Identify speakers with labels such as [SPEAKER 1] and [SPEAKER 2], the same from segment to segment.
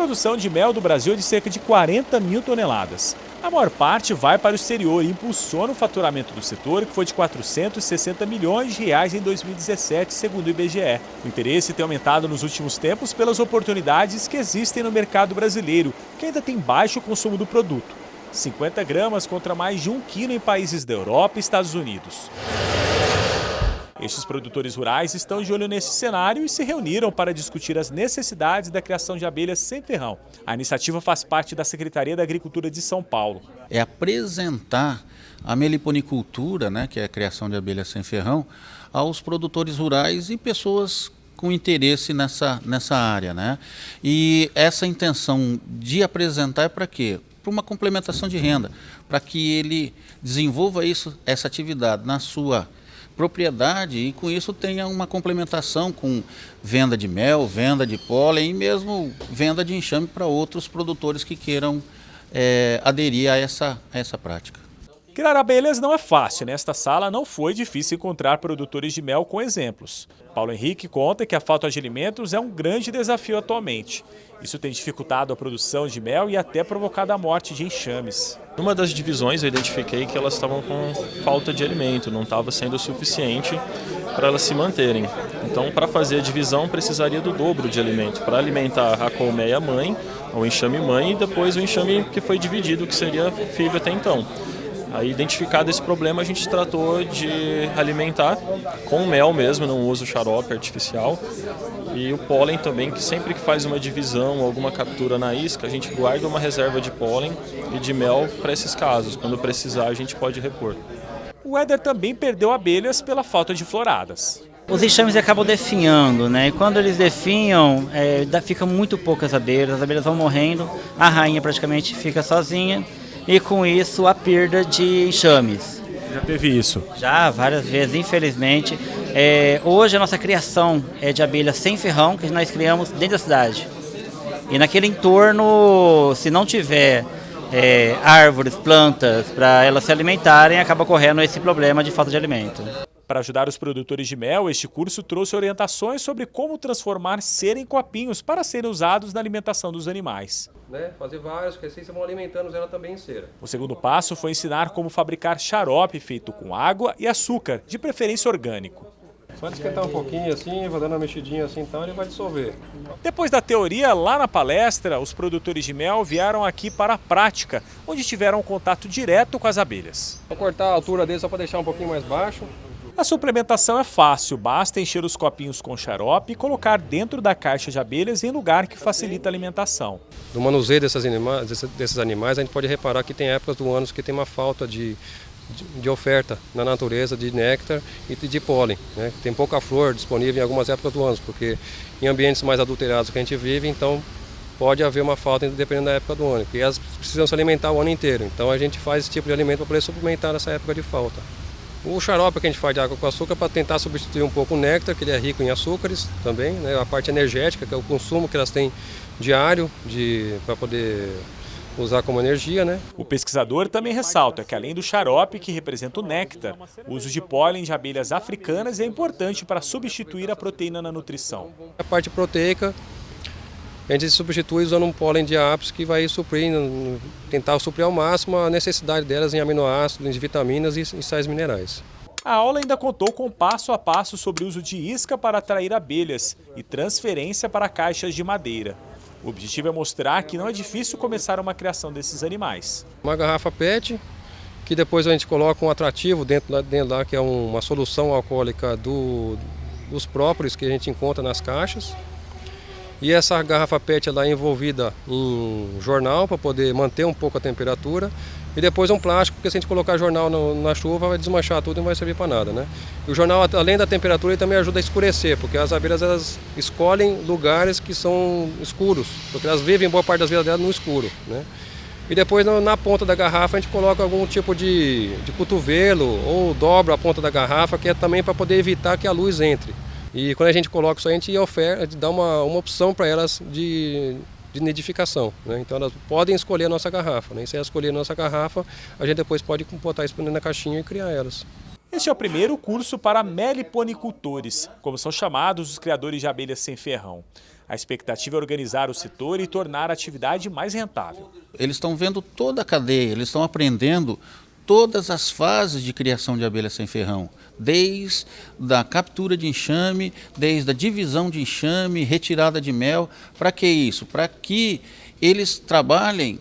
[SPEAKER 1] produção de mel do Brasil é de cerca de 40 mil toneladas. A maior parte vai para o exterior e impulsiona o faturamento do setor, que foi de 460 milhões de reais em 2017, segundo o IBGE. O interesse tem aumentado nos últimos tempos pelas oportunidades que existem no mercado brasileiro, que ainda tem baixo consumo do produto. 50 gramas contra mais de 1 quilo em países da Europa e Estados Unidos. Estes produtores rurais estão de olho nesse cenário e se reuniram para discutir as necessidades da criação de abelhas sem ferrão. A iniciativa faz parte da Secretaria da Agricultura de São Paulo.
[SPEAKER 2] É apresentar a meliponicultura, que é a criação de abelhas sem ferrão, aos produtores rurais e pessoas com interesse nessa área. E essa intenção de apresentar é para quê? Para uma complementação de renda, para que ele desenvolva essa atividade na sua propriedade e com isso tenha uma complementação com venda de mel, venda de pólen e mesmo venda de enxame para outros produtores que queiram aderir a essa prática.
[SPEAKER 1] Criar abelhas não é fácil. Nesta sala não foi difícil encontrar produtores de mel com exemplos. Paulo Henrique conta que a falta de alimentos é um grande desafio atualmente. Isso tem dificultado a produção de mel e até provocado a morte de enxames.
[SPEAKER 3] Numa das divisões eu identifiquei que elas estavam com falta de alimento, não estava sendo o suficiente para elas se manterem. Então, para fazer a divisão, precisaria do dobro de alimento, para alimentar a colmeia mãe, o enxame mãe e depois o enxame que foi dividido, que seria filho até então. Aí, identificado esse problema, a gente tratou de alimentar com mel mesmo, não usa o xarope artificial. E o pólen também, que sempre que faz uma divisão, alguma captura na isca, a gente guarda uma reserva de pólen e de mel para esses casos. Quando precisar, a gente pode repor.
[SPEAKER 1] O Éder também perdeu abelhas pela falta de floradas.
[SPEAKER 4] Os enxames acabam definhando, E quando eles definham, fica muito poucas abelhas, as abelhas vão morrendo, a rainha praticamente fica sozinha. E com isso a perda de enxames.
[SPEAKER 1] Já teve isso?
[SPEAKER 4] Já, várias vezes, infelizmente. Hoje a nossa criação é de abelhas sem ferrão, que nós criamos dentro da cidade. E naquele entorno, se não tiver árvores, plantas, para elas se alimentarem, acaba correndo esse problema de falta de alimento.
[SPEAKER 1] Para ajudar os produtores de mel, este curso trouxe orientações sobre como transformar cera em copinhos para serem usados na alimentação dos animais.
[SPEAKER 5] Fazer vários, que assim você vão alimentando ela também em cera.
[SPEAKER 1] O segundo passo foi ensinar como fabricar xarope feito com água e açúcar, de preferência orgânico.
[SPEAKER 5] Só de esquentar um pouquinho assim, vou dando uma mexidinha assim, então ele vai dissolver.
[SPEAKER 1] Depois da teoria, lá na palestra, os produtores de mel vieram aqui para a prática, onde tiveram contato direto com as abelhas.
[SPEAKER 5] Vou cortar a altura dele só para deixar um pouquinho mais baixo.
[SPEAKER 1] A suplementação é fácil, basta encher os copinhos com xarope e colocar dentro da caixa de abelhas em lugar que facilita a alimentação.
[SPEAKER 5] No manuseio desses animais, a gente pode reparar que tem épocas do ano que tem uma falta de oferta na natureza de néctar e de pólen. Tem pouca flor disponível em algumas épocas do ano, porque em ambientes mais adulterados que a gente vive, então pode haver uma falta dependendo da época do ano, porque elas precisam se alimentar o ano inteiro. Então a gente faz esse tipo de alimento para poder suplementar nessa época de falta. O xarope que a gente faz de água com açúcar para tentar substituir um pouco o néctar, que ele é rico em açúcares também, a parte energética, que é o consumo que elas têm diário para poder usar como energia.
[SPEAKER 1] O pesquisador também ressalta que além do xarope, que representa o néctar, o uso de pólen de abelhas africanas é importante para substituir a proteína na nutrição.
[SPEAKER 5] A parte proteica, a gente substitui usando um pólen de apis que vai suprir, tentar suprir ao máximo a necessidade delas em aminoácidos, em vitaminas e sais minerais.
[SPEAKER 1] A aula ainda contou com passo a passo sobre o uso de isca para atrair abelhas e transferência para caixas de madeira. O objetivo é mostrar que não é difícil começar uma criação desses animais.
[SPEAKER 5] Uma garrafa PET, que depois a gente coloca um atrativo dentro lá que é uma solução alcoólica dos próprios que a gente encontra nas caixas. E essa garrafa PET ela é envolvida em jornal para poder manter um pouco a temperatura. E depois um plástico, porque se a gente colocar jornal na chuva vai desmanchar tudo e não vai servir para nada. E o jornal, além da temperatura, ele também ajuda a escurecer, porque as abelhas elas escolhem lugares que são escuros, porque elas vivem boa parte das vidas delas no escuro. E depois na ponta da garrafa a gente coloca algum tipo de cotovelo ou dobra a ponta da garrafa, que é também para poder evitar que a luz entre. E quando a gente coloca isso, a gente dá uma opção para elas de nidificação. Então elas podem escolher a nossa garrafa. E se elas escolherem a nossa garrafa, a gente depois pode botar isso na caixinha e criar elas.
[SPEAKER 1] Este é o primeiro curso para meliponicultores, como são chamados os criadores de abelhas sem ferrão. A expectativa é organizar o setor e tornar a atividade mais rentável.
[SPEAKER 2] Eles estão vendo toda a cadeia, eles estão aprendendo todas as fases de criação de abelha sem ferrão, desde a captura de enxame, desde a divisão de enxame, retirada de mel. Para que isso? Para que eles trabalhem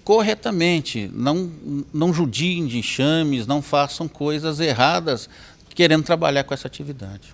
[SPEAKER 2] corretamente, não judiem de enxames, não façam coisas erradas querendo trabalhar com essa atividade.